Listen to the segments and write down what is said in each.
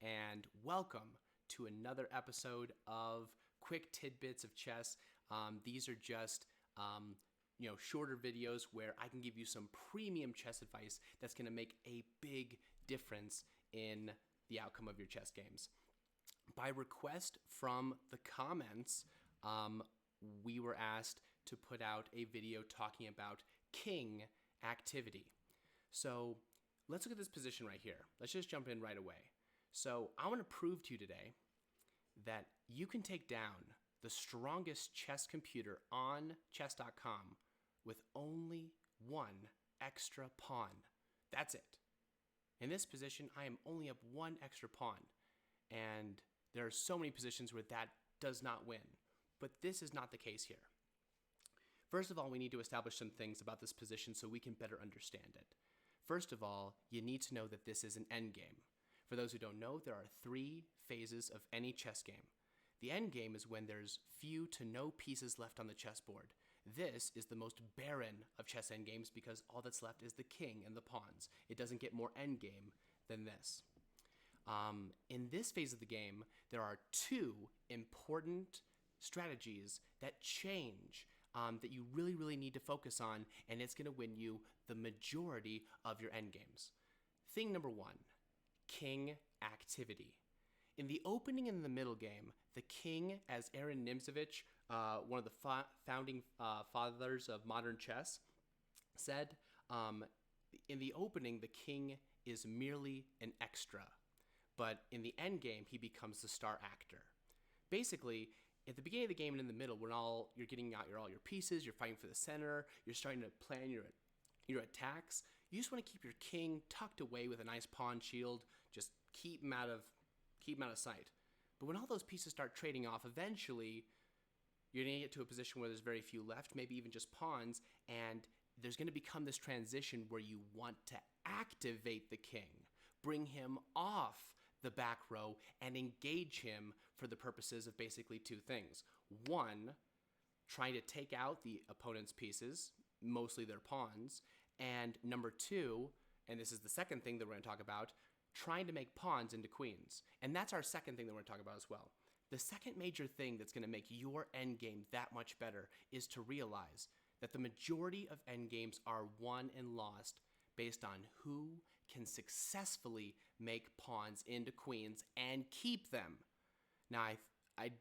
and welcome to another episode of Quick Tidbits of Chess. These are just shorter videos where I can give you some premium chess advice that's going to make a big difference in the outcome of your chess games. By request from the comments, we were asked to put out a video talking about king activity. So let's look at this position right here. Let's just jump in right away. So I want to prove to you today that you can take down the strongest chess computer on chess.com with only one extra pawn. That's it. In this position, I am only up one extra pawn. And there are so many positions where that does not win. But this is not the case here. First of all, we need to establish some things about this position so we can better understand it. First of all, you need to know that this is an endgame. For those who don't know, there are 3 phases of any chess game. The endgame is when there's few to no pieces left on the chessboard. This is the most barren of chess endgames because all that's left is the king and the pawns. It doesn't get more endgame than this. In this phase of the game, there are 2 important strategies that change that you really need to focus on, and it's going to win you the majority of your endgames. Thing number 1, king activity. In the opening and the middle game, the king, as Aaron Nimzovich, one of the founding fathers of modern chess, said, in the opening, the king is merely an extra. But in the end game, he becomes the star actor. Basically, at the beginning of the game and in the middle, when you're getting out all your pieces, you're fighting for the center, you're starting to plan your attacks, you just want to keep your king tucked away with a nice pawn shield, just keep him out of sight. But when all those pieces start trading off, eventually you're going to get to a position where there's very few left, maybe even just pawns, and there's going to become this transition where you want to activate the king, bring him off the back row, and engage him for the purposes of basically 2 things. 1, trying to take out the opponent's pieces, mostly their pawns, and number 2, and this is the second thing that we're going to talk about, trying to make pawns into queens. And that's our second thing that we're going to talk about as well. The second major thing that's going to make your endgame that much better is to realize that the majority of endgames are won and lost based on who can successfully make pawns into queens and keep them. Now, I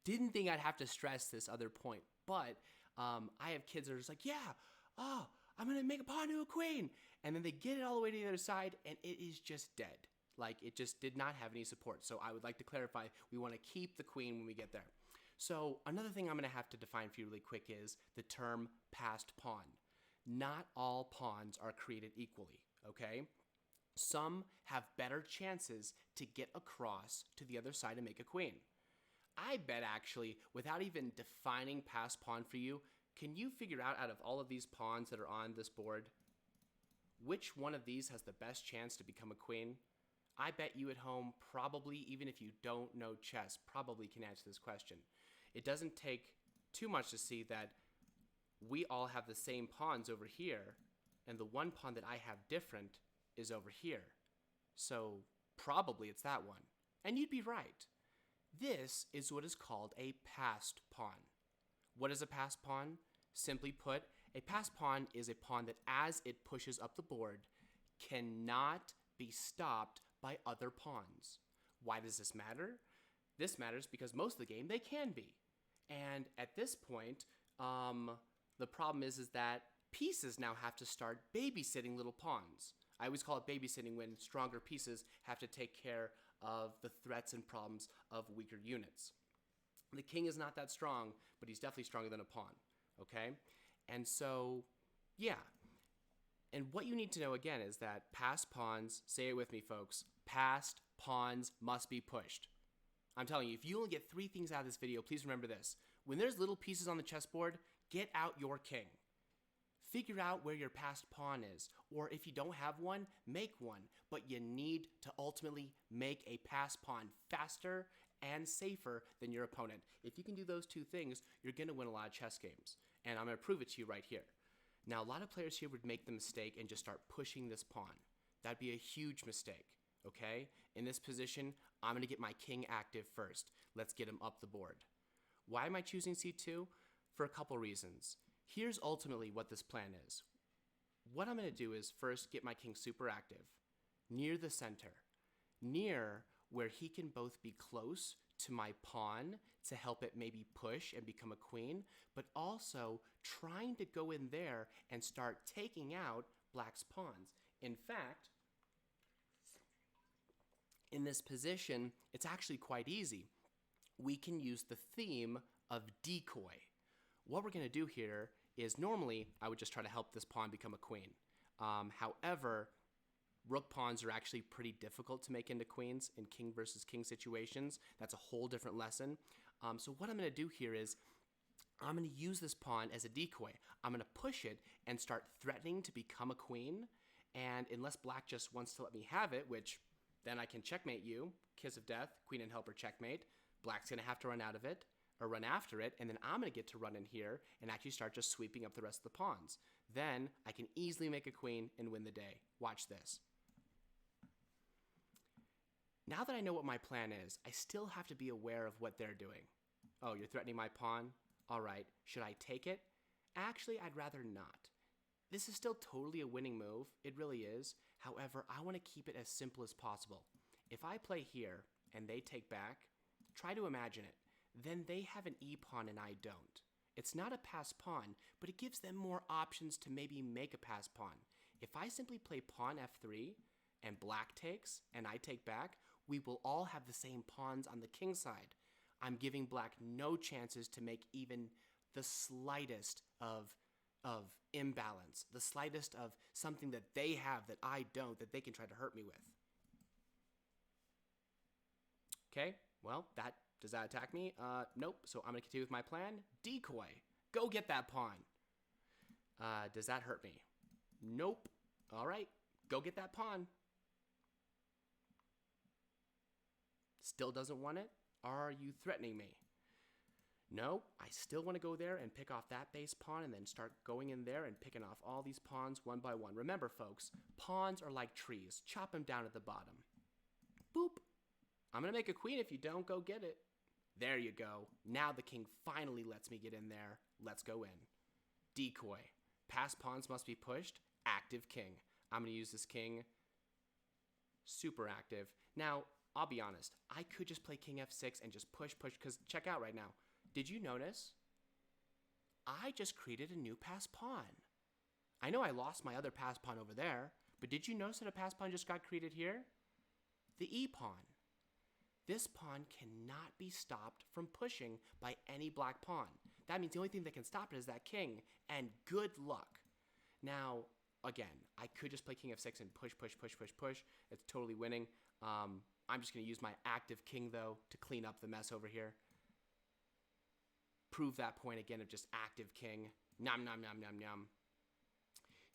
didn't think I'd have to stress this other point, but I have kids that are just like, I'm going to make a pawn to a queen. And then they get it all the way to the other side, and it is just dead. Like, it just did not have any support. So I would like to clarify, we want to keep the queen when we get there. So another thing I'm going to have to define for you really quick is the term passed pawn. Not all pawns are created equally, okay? Some have better chances to get across to the other side and make a queen. I bet actually, without even defining passed pawn for you, can you figure out of all of these pawns that are on this board, which one of these has the best chance to become a queen? I bet you at home probably, even if you don't know chess, probably can answer this question. It doesn't take too much to see that we all have the same pawns over here, and the one pawn that I have different is over here. So probably it's that one. And you'd be right. This is what is called a passed pawn. What is a passed pawn? Simply put, a passed pawn is a pawn that as it pushes up the board cannot be stopped by other pawns. Why does this matter? This matters because most of the game they can be. And at this point, the problem is that pieces now have to start babysitting little pawns. I always call it babysitting when stronger pieces have to take care of the threats and problems of weaker units. The king is not that strong, but he's definitely stronger than a pawn, okay? And so, yeah. And what you need to know again is that passed pawns, say it with me folks, passed pawns must be pushed. I'm telling you, if you only get 3 things out of this video, please remember this. When there's little pieces on the chessboard, get out your king. Figure out where your passed pawn is, or if you don't have one, make one. But you need to ultimately make a passed pawn faster and safer than your opponent. If you can do those 2 things, you're going to win a lot of chess games. And I'm going to prove it to you right here. Now, a lot of players here would make the mistake and just start pushing this pawn. That'd be a huge mistake. okay? In this position, I'm going to get my king active first. Let's get him up the board. Why am I choosing c2? For a couple reasons. Here's ultimately what this plan is. What I'm going to do is first get my king super active, near the center, near where he can both be close to my pawn to help it maybe push and become a queen, but also trying to go in there and start taking out black's pawns. In fact, in this position, it's actually quite easy. We can use the theme of decoy. What we're going to do here is normally I would just try to help this pawn become a queen. However, rook pawns are actually pretty difficult to make into queens in king versus king situations. That's a whole different lesson. So what I'm going to do here is I'm going to use this pawn as a decoy. I'm going to push it and start threatening to become a queen. And unless black just wants to let me have it, which then I can checkmate you, kiss of death, queen and helper checkmate. Black's going to have to run out of it or run after it, and then I'm going to get to run in here and actually start just sweeping up the rest of the pawns. Then I can easily make a queen and win the day. Watch this. Now that I know what my plan is, I still have to be aware of what they're doing. Oh, you're threatening my pawn? All right, should I take it? Actually, I'd rather not. This is still totally a winning move. It really is. However, I want to keep it as simple as possible. If I play here and they take back, try to imagine it. Then they have an e-pawn and I don't. It's not a pass pawn, but it gives them more options to maybe make a pass pawn. If I simply play pawn f3 and black takes and I take back, we will all have the same pawns on the king side. I'm giving black no chances to make even the slightest of imbalance, the slightest of something that they have that I don't, that they can try to hurt me with. Okay, well, does that attack me? Nope, so I'm going to continue with my plan. Decoy, go get that pawn. Does that hurt me? Nope. All right, go get that pawn. Still doesn't want it? Are you threatening me? No, I still want to go there and pick off that base pawn and then start going in there and picking off all these pawns one by one. Remember, folks, pawns are like trees. Chop them down at the bottom. Boop. I'm going to make a queen if you don't go get it. There you go. Now the king finally lets me get in there. Let's go in. Decoy. Pass pawns must be pushed. Active king. I'm going to use this king. Super active. Now, I'll be honest. I could just play king f6 and just push, because check out right now. Did you notice? I just created a new pass pawn. I know I lost my other pass pawn over there, but did you notice that a pass pawn just got created here? The e-pawn. This pawn cannot be stopped from pushing by any black pawn. That means the only thing that can stop it is that king, and good luck. Now, again, I could just play king f6 and push. It's totally winning. I'm just going to use my active king, though, to clean up the mess over here. Prove that point again of just active king. Nom, nom, nom, nom, nom.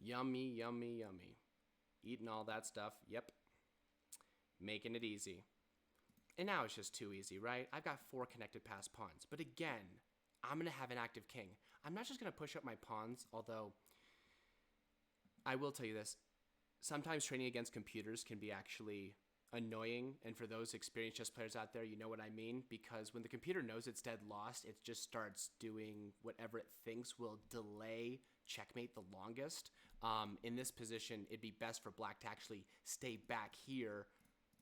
Yummy, yummy, yummy. Eating all that stuff. Yep. Making it easy. And now it's just too easy, right? I've got 4 connected pass pawns. But again, I'm going to have an active king. I'm not just going to push up my pawns, although I will tell you this. Sometimes training against computers can be actually annoying, and for those experienced chess players out there, you know what I mean, because when the computer knows it's dead lost, it just starts doing whatever it thinks will delay checkmate the longest. In this position, it'd be best for black to actually stay back here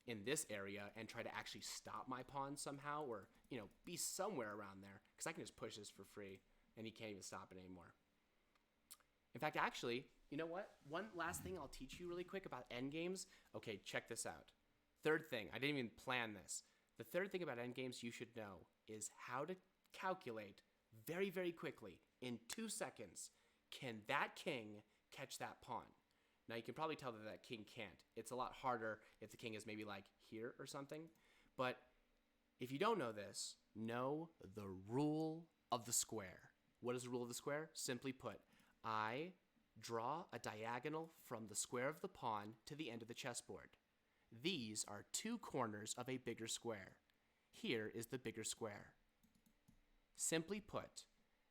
in this area and try to actually stop my pawn somehow, or be somewhere around there, because I can just push this for free and he can't even stop it anymore. In fact, actually, you know what? One last thing I'll teach you really quick about endgames. Okay, check this out. Third thing, I didn't even plan this. The third thing about endgames you should know is how to calculate very, very quickly, in 2 seconds, can that king catch that pawn? Now, you can probably tell that that king can't. It's a lot harder if the king is maybe like here or something. But if you don't know this, know the rule of the square. What is the rule of the square? Simply put, I draw a diagonal from the square of the pawn to the end of the chessboard. These are 2 corners of a bigger square. Here is the bigger square. Simply put,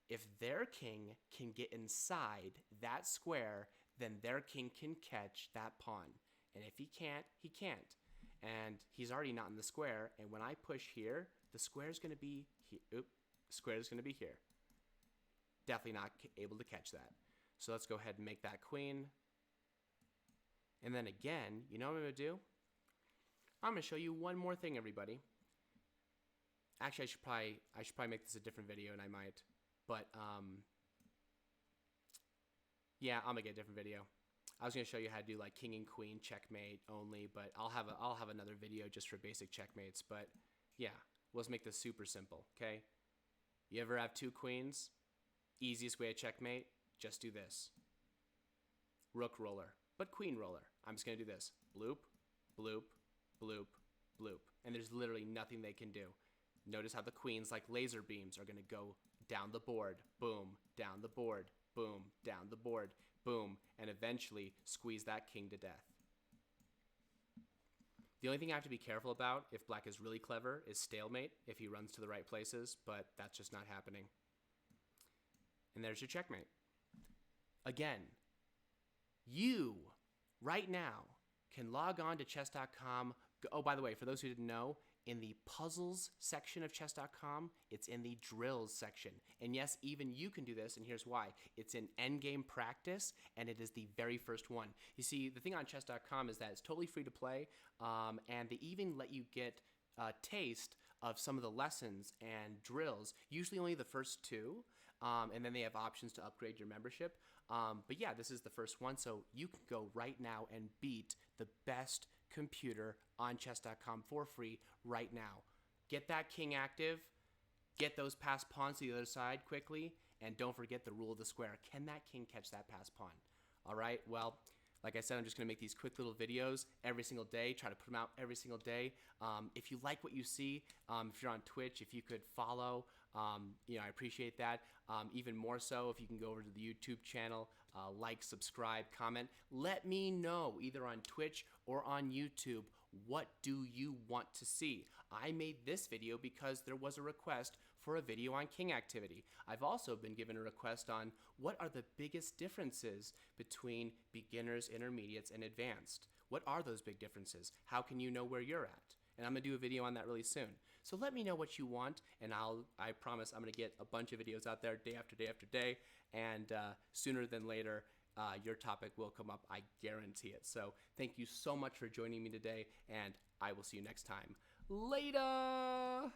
if their king can get inside that square, then their king can catch that pawn. And if he can't, he can't. and he's already not in the square. And when I push here, the square is going to be here. Oop, square is going to be here. Definitely not able to catch that. So let's go ahead and make that queen. And then again, you know what I'm going to do? I'm going to show you one more thing, everybody. Actually, I should probably make this a different video, and I might. But yeah, I'll make it a different video. I was going to show you how to do like king and queen checkmate only, but I'll have another video just for basic checkmates. But yeah, let's make this super simple, okay? You ever have two queens? Easiest way to checkmate, just do this. Rook roller, but queen roller. I'm just going to do this. Bloop, bloop, bloop, bloop. And there's literally nothing they can do. Notice how the queens, like laser beams, are going to go down the board, boom, down the board, boom, down the board, boom, and eventually squeeze that king to death. The only thing I have to be careful about, if black is really clever, is stalemate if he runs to the right places, but that's just not happening. And there's your checkmate. Again, you, right now, can log on to chess.com. Oh, by the way, for those who didn't know, in the puzzles section of chess.com, it's in the drills section. And yes, even you can do this, and here's why. It's in endgame practice, and it is the very first one. You see, the thing on chess.com is that it's totally free to play, and they even let you get a taste of some of the lessons and drills, usually only the first two, and then they have options to upgrade your membership. But yeah, this is the first one, so you can go right now and beat the best computer on chess.com for free right now. Get that king active, get those passed pawns to the other side quickly, and don't forget the rule of the square. Can that king catch that passed pawn? All right, well, like I said, I'm just going to make these quick little videos every single day, try to put them out every single day. If you like what you see, if you're on Twitch, if you could follow, I appreciate that. Even more so, if you can go over to the YouTube channel, like, subscribe, comment. Let me know, either on Twitch or on YouTube, what do you want to see? I made this video because there was a request for a video on king activity. I've also been given a request on what are the biggest differences between beginners, intermediates, and advanced. What are those big differences? How can you know where you're at? And I'm going to do a video on that really soon. So let me know what you want, and I promise I'm going to get a bunch of videos out there day after day after day, and sooner than later, your topic will come up. I guarantee it. So thank you so much for joining me today, and I will see you next time. Later!